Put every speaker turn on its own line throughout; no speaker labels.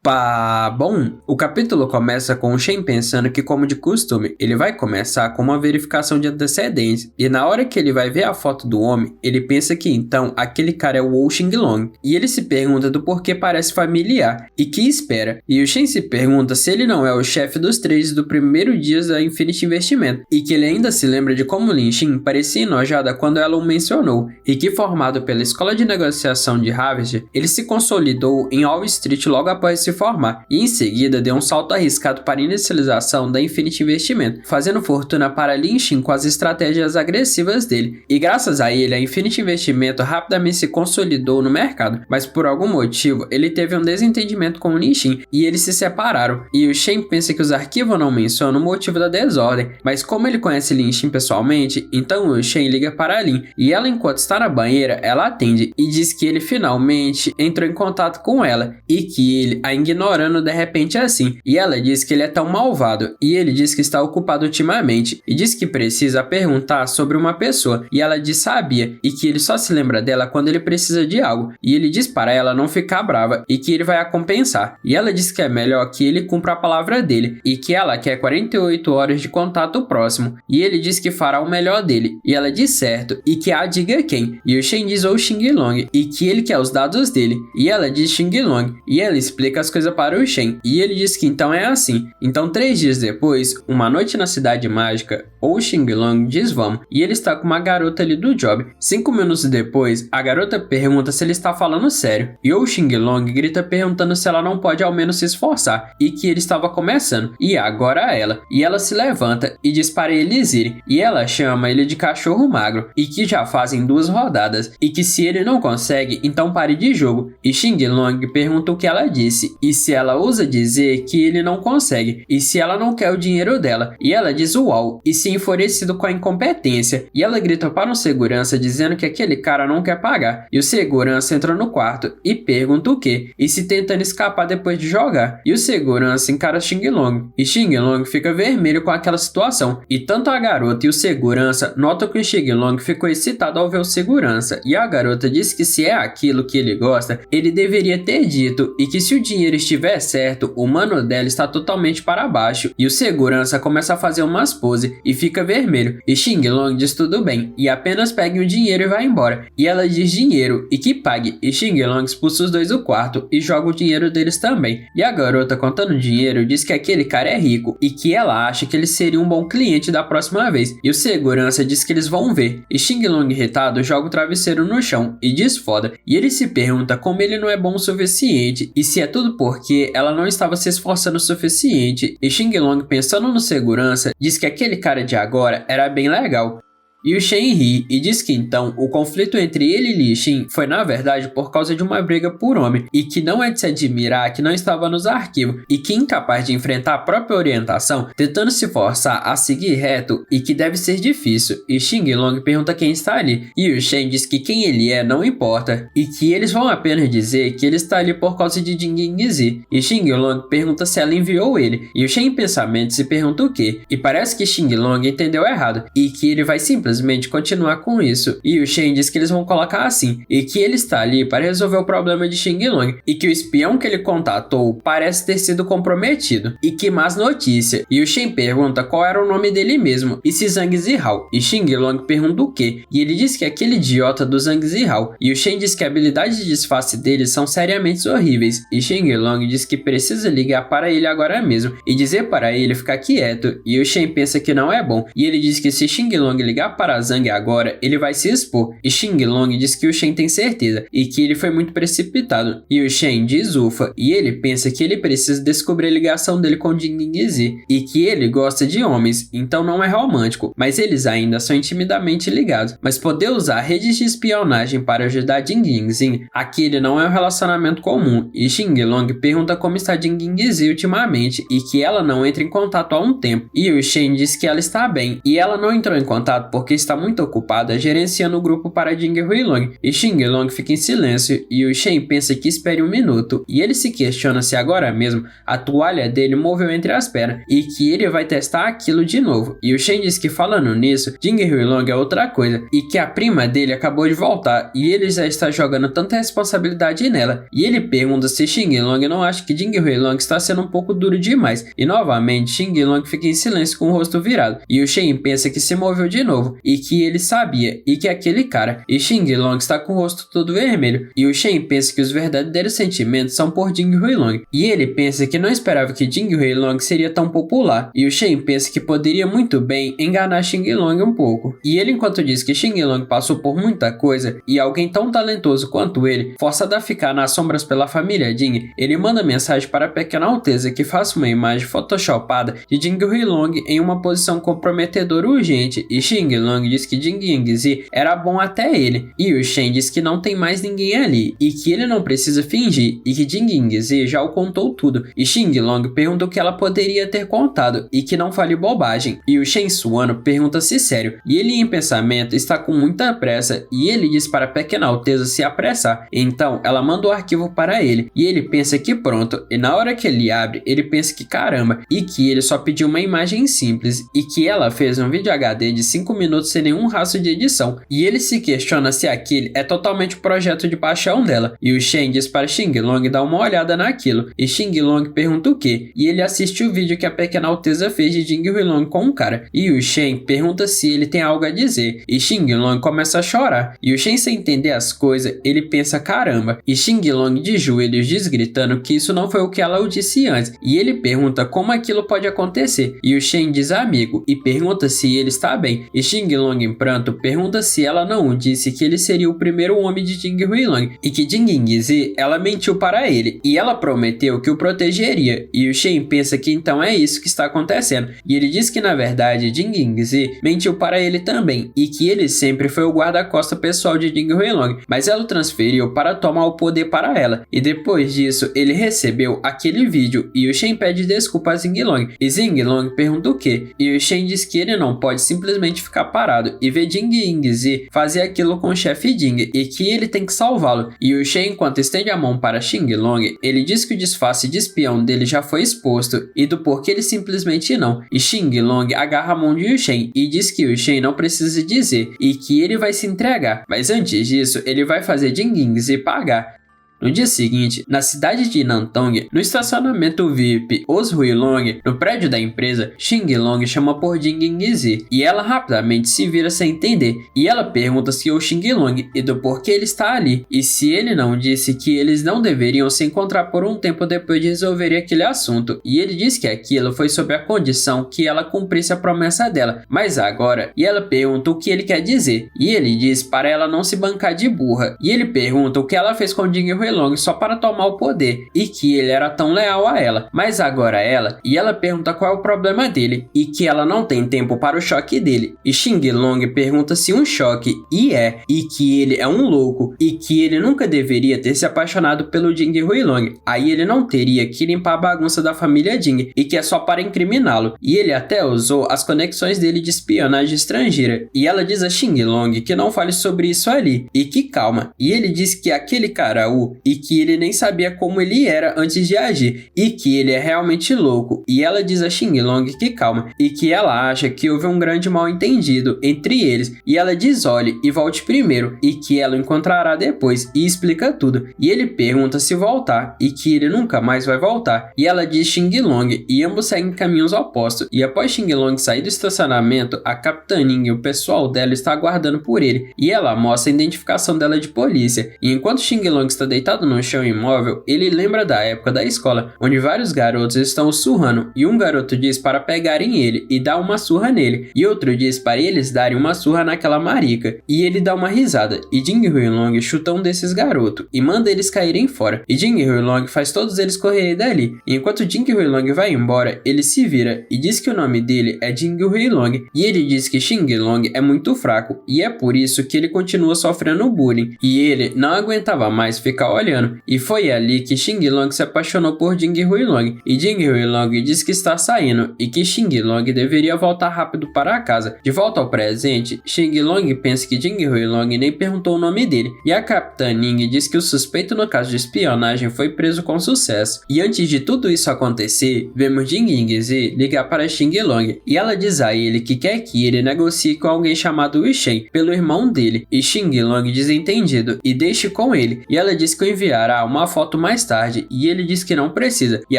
Bom, o capítulo começa com o Shen pensando que, como de costume, ele vai começar com uma verificação de antecedentes, e na hora que ele vai ver a foto do homem, ele pensa que então aquele cara é o Wou Xinglong, e ele se pergunta do porquê parece familiar, e que espera, e o Shen se pergunta se ele não é o chefe dos trades do primeiro dia da Infinity Investimento, e que ele ainda se lembra de como Lin Xin parecia enojada quando ela o mencionou, e que formado pela Escola de Negociação de Harvard, ele se consolidou em Wall Street logo após se formar, e em seguida deu um salto arriscado para a inicialização da Infinity Investimento, fazendo fortuna para Lin Xin com as estratégias agressivas dele, e graças a ele a Infinity Investimento rapidamente se consolidou no mercado, mas por algum motivo ele teve um desentendimento com o Lin Xin e eles se separaram, e o Shen pensa que os arquivos não mencionam o motivo da desordem, mas como ele conhece Lin Xin pessoalmente, então o Shen liga para Lin, e ela enquanto está na banheira, ela atende e diz que ele finalmente entrou em contato com ela, e que ele a ignorando de repente assim, e ela diz que ele é tão malvado, e ele diz que está ocupado ultimamente, e diz que precisa perguntar sobre uma pessoa, e ela diz sabia, e que ele só se lembra dela quando ele precisa de algo, e ele diz para ela não ficar brava, e que ele vai a compensar, e ela diz que é melhor que ele cumpra a palavra dele, e que ela quer 48 horas de contato próximo, e ele diz que fará o melhor dele, e ela diz certo, e que a diga quem, e o Shen diz o Xinglong, e que ele quer os dados dele, e ela diz Xinglong, e ela explica as coisas para o Shen, e ele diz que então é assim. Então 3 dias depois, uma noite na cidade mágica, o Xinglong diz vamos, e ele está com uma garota ali do job. 5 minutos depois, a garota pergunta se ele está falando sério, e o Xinglong grita perguntando se ela não pode ao menos se esforçar, e que ele estava começando, e agora ela, e ela se levanta e diz para eles irem, e ela chama ele de cachorro magro, e que já fazem 2 rodadas, e que se ele não consegue, então pare de jogo, e Xinglong pergunta o que ela disse, e se ela ousa dizer que ele não consegue, e se ela não quer o dinheiro dela, e ela diz uau, e se enfurecido com a incompetência, e ela grita para um segurança dizendo que aquele cara não quer pagar, e o segurança entra no quarto e pergunta o que, e se tentando escapar depois de jogar, e o segurança encara Xinglong, e Xinglong fica vermelho com aquela situação, e tanto a garota e o segurança notam que o Xinglong ficou excitado ao ver o segurança, e a garota diz que se é aquilo que ele gosta, ele deveria ter dito, e que se o dinheiro estiver certo, o mano dela está totalmente para baixo, e o segurança começa a fazer umas poses e fica vermelho, e Xinglong diz tudo bem, e apenas pegue o dinheiro e vai embora, e ela diz dinheiro, e que pague, e Xinglong expulsa os dois do quarto, e joga o dinheiro deles também, e a garota contando o dinheiro diz que aquele cara é rico, e que ela acha que ele seria um bom cliente da próxima vez, e o segurança diz que eles vão ver, e Xinglong irritado joga o travesseiro no chão, e diz foda, e ele se pergunta como ele não é bom o suficiente, e se é tudo porque ela não estava se esforçando o suficiente, e Xinglong pensando no segurança, diz que aquele cara de agora era bem legal. E o Shen ri e diz que então o conflito entre ele e Lin Xin foi na verdade por causa de uma briga por homem, e que não é de se admirar que não estava nos arquivos, e que incapaz de enfrentar a própria orientação, tentando se forçar a seguir reto, e que deve ser difícil, e Xinglong pergunta quem está ali, e o Shen diz que quem ele é não importa, e que eles vão apenas dizer que ele está ali por causa de Jing-Zi, e Xinglong pergunta se ela enviou ele, e o Shen em pensamento se pergunta o que, e parece que Xinglong entendeu errado, e que ele vai simplesmente continuar com isso, e o Shen diz que eles vão colocar assim, e que ele está ali para resolver o problema de Xinglong, e que o espião que ele contatou parece ter sido comprometido, e que más notícia, e o Shen pergunta qual era o nome dele mesmo, e se Zhang Zihao, e Xinglong pergunta o que, e ele diz que é aquele idiota do Zhang Zihao, e o Shen diz que a habilidade de disfarce dele são seriamente horríveis, e Xinglong diz que precisa ligar para ele agora mesmo, e dizer para ele ficar quieto, e o Shen pensa que não é bom, e ele diz que se Xinglong ligar para Zhang agora, ele vai se expor, e Xinglong diz que o Shen tem certeza, e que ele foi muito precipitado, e o Shen diz ufa, e ele pensa que ele precisa descobrir a ligação dele com Jing-Zi, e que ele gosta de homens, então não é romântico, mas eles ainda são intimidamente ligados, mas poder usar redes de espionagem para ajudar Jing-Zi, aquele não é um relacionamento comum, e Xinglong pergunta como está Jing-Zi ultimamente, e que ela não entra em contato há um tempo, e o Shen diz que ela está bem, e ela não entrou em contato porque porque está muito ocupada gerenciando o grupo para Jing Huilong, e Xing Long fica em silêncio e o Shen pensa que espere um minuto, e ele se questiona se agora mesmo a toalha dele moveu entre as pernas e que ele vai testar aquilo de novo. E o Shen diz que falando nisso, Jing Huilong é outra coisa e que a prima dele acabou de voltar e ele já está jogando tanta responsabilidade nela. E ele pergunta se Xing Long não acha que Jing Huilong está sendo um pouco duro demais. E novamente Xing Long fica em silêncio com o rosto virado. E o Shen pensa que se moveu de novo e que ele sabia e que aquele cara. E Xing Long está com o rosto todo vermelho. E o Shen pensa que os verdadeiros sentimentos são por Jing Huilong. E ele pensa que não esperava que Jing Huilong seria tão popular. E o Shen pensa que poderia muito bem enganar Xing Long um pouco. E ele, enquanto diz que Xing Long passou por muita coisa e alguém tão talentoso quanto ele, forçado a ficar nas sombras pela família Jing, ele manda mensagem para a Pequena Alteza que faça uma imagem photoshopada de Jing Huilong em uma posição comprometedora urgente. E Xing Long diz que Jing Yingzi era bom até ele. E o Shen diz que não tem mais ninguém ali e que ele não precisa fingir e que Jing Yingzi já o contou tudo. E Xing Long pergunta o que ela poderia ter contado e que não fale bobagem. E o Shen suando pergunta se sério. E ele em pensamento está com muita pressa e ele diz para a Pequena Alteza se apressar. Então ela manda o arquivo para ele e ele pensa que pronto. E na hora que ele abre, ele pensa que caramba e que ele só pediu uma imagem simples e que ela fez um vídeo HD de 5 minutos sem nenhum rastro de edição. E ele se questiona se aquele é totalmente o projeto de paixão dela. E o Shen diz para Xing Long dar uma olhada naquilo. E Xing Long pergunta o que? E ele assiste o vídeo que a Pequena Alteza fez de Jing Huilong com um cara. E o Shen pergunta se ele tem algo a dizer. E Xing Long começa a chorar. E o Shen, sem entender as coisas, ele pensa caramba. E Xing Long de joelhos diz gritando que isso não foi o que ela o disse antes. E ele pergunta como aquilo pode acontecer. E o Shen diz amigo e pergunta se ele está bem. E Xing Long em pranto pergunta se ela não disse que ele seria o primeiro homem de Jing Huilong e que Jing Yingzi ela mentiu para ele e ela prometeu que o protegeria. E o Shen pensa que então é isso que está acontecendo. E ele diz que na verdade Jing Yingzi mentiu para ele também e que ele sempre foi o guarda-costas pessoal de Jing Huilong, mas ela o transferiu para tomar o poder para ela. E depois disso ele recebeu aquele vídeo e o Shen pede desculpa a Xing Long. E Xing Long pergunta o que? E o Shen diz que ele não pode simplesmente ficar parado e ver Jing Yingzi fazer aquilo com o chefe Jing e que ele tem que salvá-lo. E o Shen, enquanto estende a mão para Xing Long, ele diz que o disfarce de espião dele já foi exposto e do porquê ele simplesmente não. E Xing Long agarra a mão de Shen e diz que o Shen não precisa dizer e que ele vai se entregar, mas antes disso ele vai fazer Jing Yingzi pagar. No dia seguinte, na cidade de Nantong, no estacionamento VIP Os Huilong, no prédio da empresa, Xing Long chama por Jing Yingzi e ela rapidamente se vira sem entender e ela pergunta se o Xing Long e do porquê ele está ali e se ele não disse que eles não deveriam se encontrar por um tempo depois de resolverem aquele assunto. E ele diz que aquilo foi sob a condição que ela cumprisse a promessa dela, mas agora, e ela pergunta o que ele quer dizer e ele diz para ela não se bancar de burra e ele pergunta o que ela fez com Jing Huilong só para tomar o poder e que ele era tão leal a ela, mas agora ela pergunta qual é o problema dele e que ela não tem tempo para o choque dele. E Xing Long pergunta se um choque e que ele é um louco e que ele nunca deveria ter se apaixonado pelo Jing Huilong. Aí ele não teria que limpar a bagunça da família Jing e que é só para incriminá-lo. E ele até usou as conexões dele de espionagem estrangeira. E ela diz a Xing Long que não fale sobre isso ali e que calma. E ele diz que aquele cara e que ele nem sabia como ele era antes de agir e que ele é realmente louco. E ela diz a Xing Long que calma e que ela acha que houve um grande mal-entendido entre eles e ela diz olhe e volte primeiro e que ela o encontrará depois e explica tudo. E ele pergunta se voltar e que ele nunca mais vai voltar e ela diz Xing Long e ambos seguem caminhos opostos. E após Xing Long sair do estacionamento, a Capitã Ning e o pessoal dela está aguardando por ele e ela mostra a identificação dela de polícia. E enquanto Xing Long está deitado no chão imóvel, ele lembra da época da escola, onde vários garotos estão o surrando, e um garoto diz para pegarem ele e dar uma surra nele, e outro diz para eles darem uma surra naquela marica, e ele dá uma risada, e Jing Huilong chuta um desses garotos, e manda eles caírem fora, e Jing Huilong faz todos eles correrem dali, e enquanto Jing Huilong vai embora, ele se vira, e diz que o nome dele é Jing Huilong, e ele diz que Xing Long é muito fraco, e é por isso que ele continua sofrendo bullying, e ele não aguentava mais ficar olhando olhando, e foi ali que Xing Long se apaixonou por Jing Huilong, e Jing Huilong diz que está saindo e que Xing Long deveria voltar rápido para casa. De volta ao presente, Xing Long pensa que Jing Huilong nem perguntou o nome dele, e a Capitã Ning diz que o suspeito no caso de espionagem foi preso com sucesso. E antes de tudo isso acontecer, vemos Jing Yingzi ligar para Xing Long, e ela diz a ele que quer que ele negocie com alguém chamado Wu Shen pelo irmão dele, e Xing Long diz entendido e deixe com ele, e ela diz que enviará uma foto mais tarde, e ele diz que não precisa, e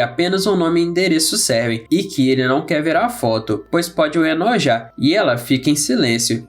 apenas um nome e endereço servem, e que ele não quer ver a foto, pois pode o enojar, e ela fica em silêncio.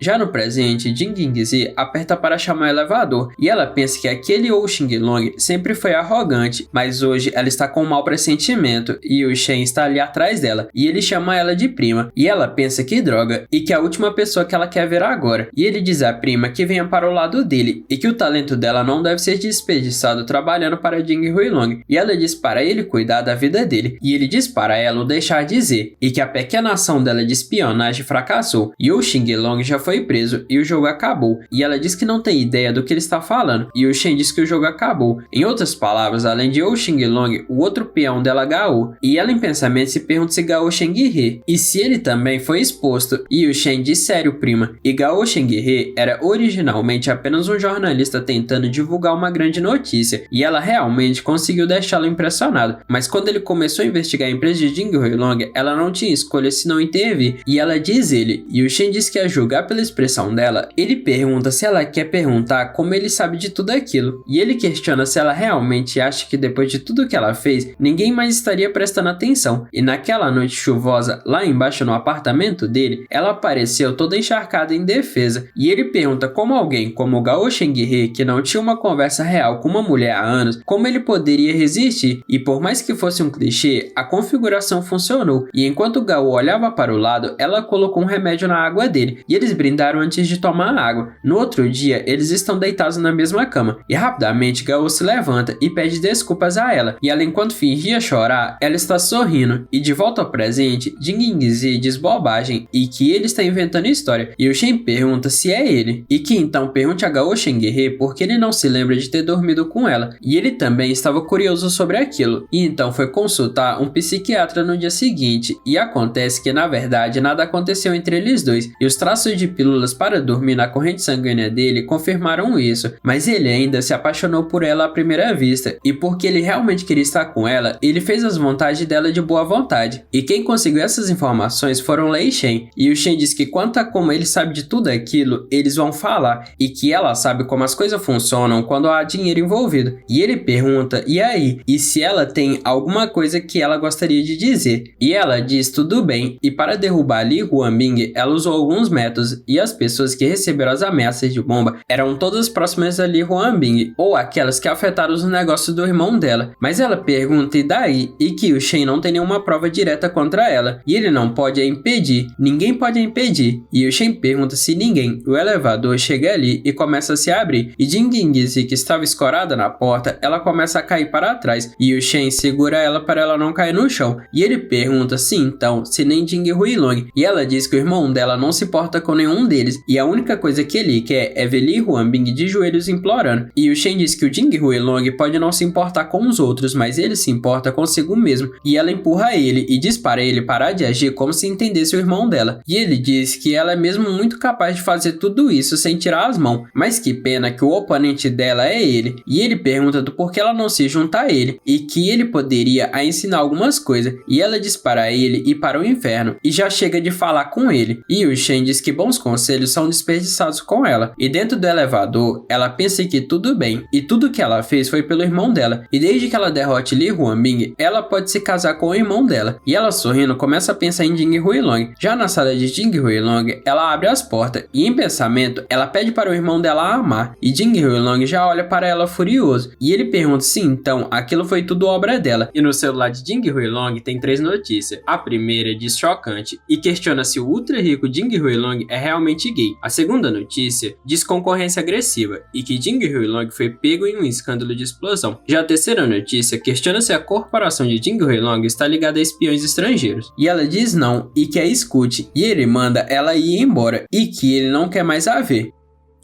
Já no presente, Jing Yingzi aperta para chamar o elevador, e ela pensa que aquele Ou Xing Long sempre foi arrogante, mas hoje ela está com um mau pressentimento, e o Shen está ali atrás dela, e ele chama ela de prima, e ela pensa que droga, e que é a última pessoa que ela quer ver agora, e ele diz à prima que venha para o lado dele, e que o talento dela não deve ser desperdiçado trabalhando para Jing Huilong, e ela diz para ele cuidar da vida dele, e ele diz para ela o deixar dizer, e que a pequena ação dela de espionagem fracassou, e o Xing Long já foi preso e o jogo acabou, e ela diz que não tem ideia do que ele está falando, e o Shen diz que o jogo acabou. Em outras palavras, além de Ou Xing Long, o outro peão dela Gao, e ela em pensamento se pergunta se Gao Shenghe, e se ele também foi exposto, e o Shen diz sério prima, e Gao Shenghe era originalmente apenas um jornalista tentando divulgar uma grande notícia, e ela realmente conseguiu deixá-lo impressionado, mas quando ele começou a investigar a empresa de Jing Huilong, ela não tinha escolha senão intervir, e ela diz ele, e o Shen diz que a julgar pela expressão dela, ele pergunta se ela quer perguntar como ele sabe de tudo aquilo, e ele questiona se ela realmente acha que depois de tudo que ela fez, ninguém mais estaria prestando atenção, e naquela noite chuvosa, lá embaixo no apartamento dele, ela apareceu toda encharcada em defesa, e ele pergunta como alguém como Gao Shenghe, que não tinha uma conversa real com uma mulher há anos, como ele poderia resistir, e por mais que fosse um clichê, a configuração funcionou, e enquanto Gao olhava para o lado, ela colocou um remédio na água dele, e eles brindaram antes de tomar água. No outro dia, eles estão deitados na mesma cama, e rapidamente Gao se levanta e pede desculpas a ela, e ela enquanto fingia chorar, ela está sorrindo, e de volta ao presente, Jing Yingzi diz bobagem, e que ele está inventando história, e o Shen pergunta se é ele, e que então pergunte a Gao Shenghe porque ele não se lembra de ter dormido com ela, e ele também estava curioso sobre aquilo, e então foi consultar um psiquiatra no dia seguinte, e acontece que na verdade nada aconteceu entre eles dois, e os traços de pílulas para dormir na corrente sanguínea dele confirmaram isso, mas ele ainda se apaixonou por ela à primeira vista, e porque ele realmente queria estar com ela, ele fez as vontades dela de boa vontade, e quem conseguiu essas informações foram Lei Shen, e o Shen diz que quanto a como ele sabe de tudo aquilo, eles vão falar, e que ela sabe como as coisas funcionam quando há dinheiro envolvido, e ele pergunta, e aí? E se ela tem alguma coisa que ela gostaria de dizer? E ela diz tudo bem, e para derrubar Li Huanbing, ela usou alguns métodos, e as pessoas que receberam as ameaças de bomba eram todas próximas a Li Huanbing, ou aquelas que afetaram os negócios do irmão dela, mas ela pergunta e daí? E que o Shen não tem nenhuma prova direta contra ela, e ele não pode a impedir, ninguém pode a impedir, e o Shen pergunta se ninguém, o elevador chega ali e começa a se abrir, e Jing Yingzi, que estava escorada na porta, ela começa a cair para trás, e o Shen segura ela para ela não cair no chão, e ele pergunta se então, se nem Jing Huilong, e ela diz que o irmão dela não se importa com nenhum deles, e a única coisa que ele quer é ver Li Huanbing de joelhos implorando, e o Shen diz que o Jing Huilong pode não se importar com os outros, mas ele se importa consigo mesmo, e ela empurra ele e diz para ele parar de agir como se entendesse o irmão dela, e ele diz que ela é mesmo muito capaz de fazer tudo isso sem tirar as mãos, mas que pena que o oponente dela é ele, e ele pergunta do porquê ela não se junta a ele, e que ele poderia a ensinar algumas coisas, e ela diz para ele ir para o inferno, e já chega de falar com ele, e o Shen diz que bons conselhos são desperdiçados com ela, e dentro do elevador, ela pensa que tudo bem, e tudo que ela fez foi pelo irmão dela, e desde que ela derrote Li Huanbing, ela pode se casar com o irmão dela, e ela sorrindo começa a pensar em Jing Huilong. Já na sala de Jing Huilong, ela abre as portas, e em pensamento, ela pede para o irmão dela a amar, e Jing Huilong já olha para ela furioso, e ele pergunta se então aquilo foi tudo obra dela, e no celular de Jing Huilong tem 3 notícias. A primeira diz chocante, e questiona se o ultra rico Jing Huilong é realmente gay. A segunda notícia diz concorrência agressiva, e que Jing Huilong foi pego em um escândalo de explosão. Já a terceira notícia questiona se a corporação de Jing Huilong está ligada a espiões estrangeiros, e ela diz não, e que a escute, e ele manda ela ir embora, e que ele não quer mais a ver.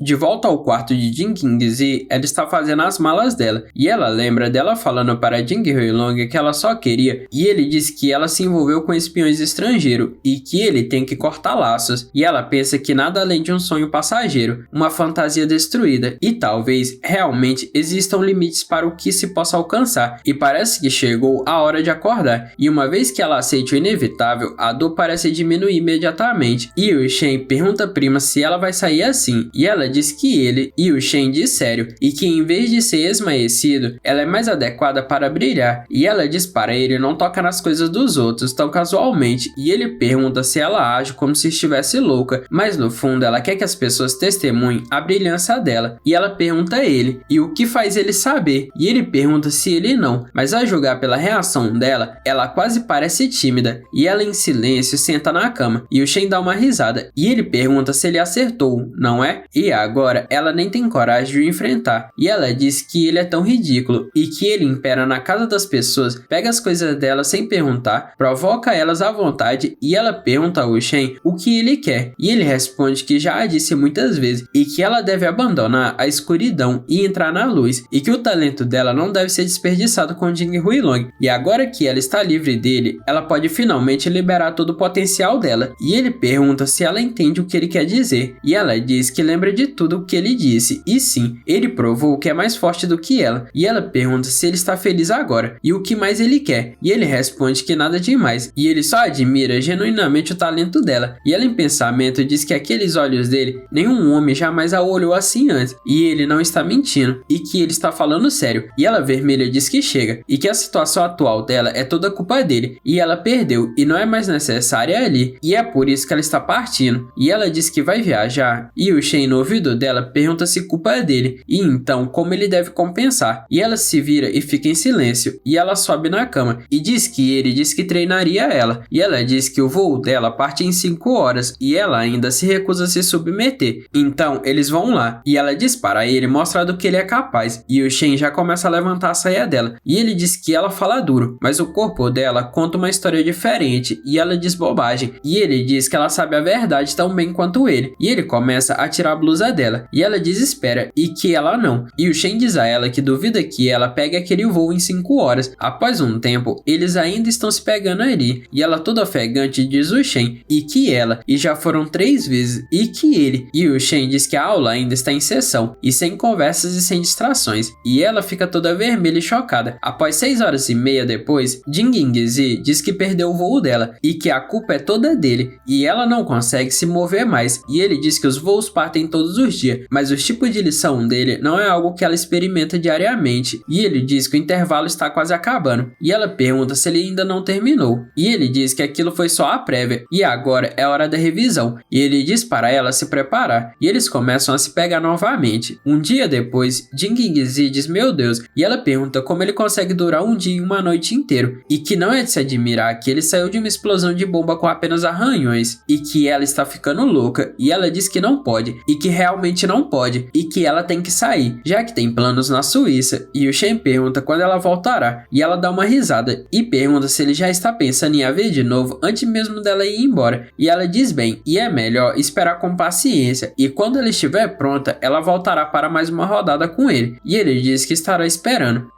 De volta ao quarto de Jin Qingzi, ela está fazendo as malas dela, e ela lembra dela falando para Jing Huilong que ela só queria, e ele diz que ela se envolveu com espiões estrangeiros, e que ele tem que cortar laços, e ela pensa que nada além de um sonho passageiro, uma fantasia destruída, e talvez realmente existam limites para o que se possa alcançar, e parece que chegou a hora de acordar, e uma vez que ela aceite o inevitável, a dor parece diminuir imediatamente, e o Shen pergunta à prima se ela vai sair assim, e ela diz que ele e o Shen diz sério, e que em vez de ser esmaecido, ela é mais adequada para brilhar, e ela diz para ele não tocar nas coisas dos outros tão casualmente, e ele pergunta se ela age como se estivesse louca, mas no fundo ela quer que as pessoas testemunhem a brilhança dela, e ela pergunta a ele, e o que faz ele saber, e ele pergunta se ele não, mas a julgar pela reação dela, ela quase parece tímida, e ela em silêncio senta na cama, e o Shen dá uma risada, e ele pergunta se ele acertou, não é? E agora ela nem tem coragem de o enfrentar, e ela diz que ele é tão ridículo, e que ele impera na casa das pessoas, pega as coisas delas sem perguntar, provoca elas à vontade, e ela pergunta ao Shen o que ele quer, e ele responde que já a disse muitas vezes, e que ela deve abandonar a escuridão e entrar na luz, e que o talento dela não deve ser desperdiçado com Jing Huilong, e agora que ela está livre dele, ela pode finalmente liberar todo o potencial dela, e ele pergunta se ela entende o que ele quer dizer, e ela diz que lembra de tudo o que ele disse, e sim, ele provou que é mais forte do que ela, e ela pergunta se ele está feliz agora, e o que mais ele quer, e ele responde que nada demais, e ele só admira genuinamente o talento dela, e ela em pensamento diz que aqueles olhos dele, nenhum homem jamais a olhou assim antes, e ele não está mentindo, e que ele está falando sério, e ela vermelha diz que chega, e que a situação atual dela é toda culpa dele, e ela perdeu, e não é mais necessária ali, e é por isso que ela está partindo, e ela diz que vai viajar, e o Shen no ouvido dela pergunta se culpa é dele, e então como ele deve compensar, e ela se vira e fica em silêncio, e ela sobe na cama, e diz que ele diz que treinaria ela, e ela diz que o voo dela parte em 5 horas, e ela ainda se recusa a se submeter, então eles vão lá, e ela diz para ele mostrar do que ele é capaz, e o Shen já começa a levantar a saia dela, e ele diz que ela fala duro, mas o corpo dela conta uma história diferente, e ela diz bobagem, e ele diz que ela sabe a verdade tão bem quanto ele, e ele começa a tirar a blusa dela, e ela desespera, e que ela não, e o Shen diz a ela que duvida que ela pegue aquele voo em 5 horas, após um tempo, eles ainda estão se pegando ali, e ela toda ofegante diz o Shen, e que ela, e já foram 3 vezes, e que ele, e o Shen diz que a aula ainda está em sessão, e sem conversas e sem distrações, e ela fica toda vermelha e chocada. Após 6 horas e meia depois, Jing Qingzi diz que perdeu o voo dela, e que a culpa é toda dele, e ela não consegue se mover mais, e ele diz que os voos partem todos os dias, mas o tipo de lição dele não é algo que ela experimenta diariamente, e ele diz que o intervalo está quase acabando, e ela pergunta se ele ainda não terminou, e ele diz que aquilo foi só a prévia, e agora é hora da revisão, e ele diz para ela se preparar, e eles começam a se pegar novamente. Um dia depois, Jing Qingzi diz meu Deus, e ela pergunta como ele consegue durar um dia e uma noite inteiro, e que não é de se admirar que ele saiu de uma explosão de bomba com apenas arranhões, e que ela está ficando louca, e ela diz que não pode, e que realmente não pode, e que ela tem que sair, já que tem planos na Suíça, e o Shen pergunta quando ela voltará, e ela dá uma risada, e pergunta se ele já está pensando em a ver de novo antes mesmo dela ir embora, e ela diz bem, e é melhor esperar com paciência, e quando ela estiver pronta, ela voltará para mais uma rodada com ele, e ele diz que estará esperando.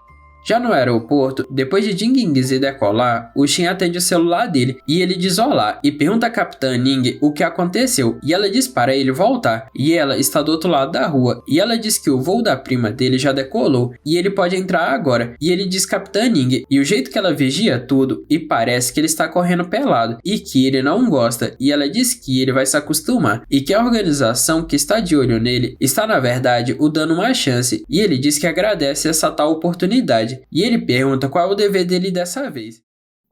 Já no aeroporto, depois de Jing Qingzi decolar, o Shen atende o celular dele e ele diz olá e pergunta à Capitã Ning o que aconteceu e ela diz para ele voltar e ela está do outro lado da rua e ela diz que o voo da prima dele já decolou e ele pode entrar agora e ele diz Capitã Ning e o jeito que ela vigia tudo e parece que ele está correndo pelado e que ele não gosta e ela diz que ele vai se acostumar e que a organização que está de olho nele está na verdade o dando uma chance e ele diz que agradece essa tal oportunidade. E ele pergunta qual é o dever dele dessa vez.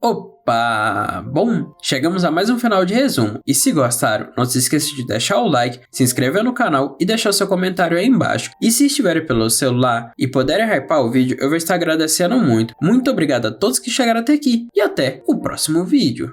Opa! Bom, chegamos a mais um final de resumo. E se gostaram, não se esqueça de deixar o like, se inscrever no canal e deixar seu comentário aí embaixo. E se estiverem pelo celular e puderem hypar o vídeo, eu vou estar agradecendo muito. Muito obrigado a todos que chegaram até aqui e até o próximo vídeo.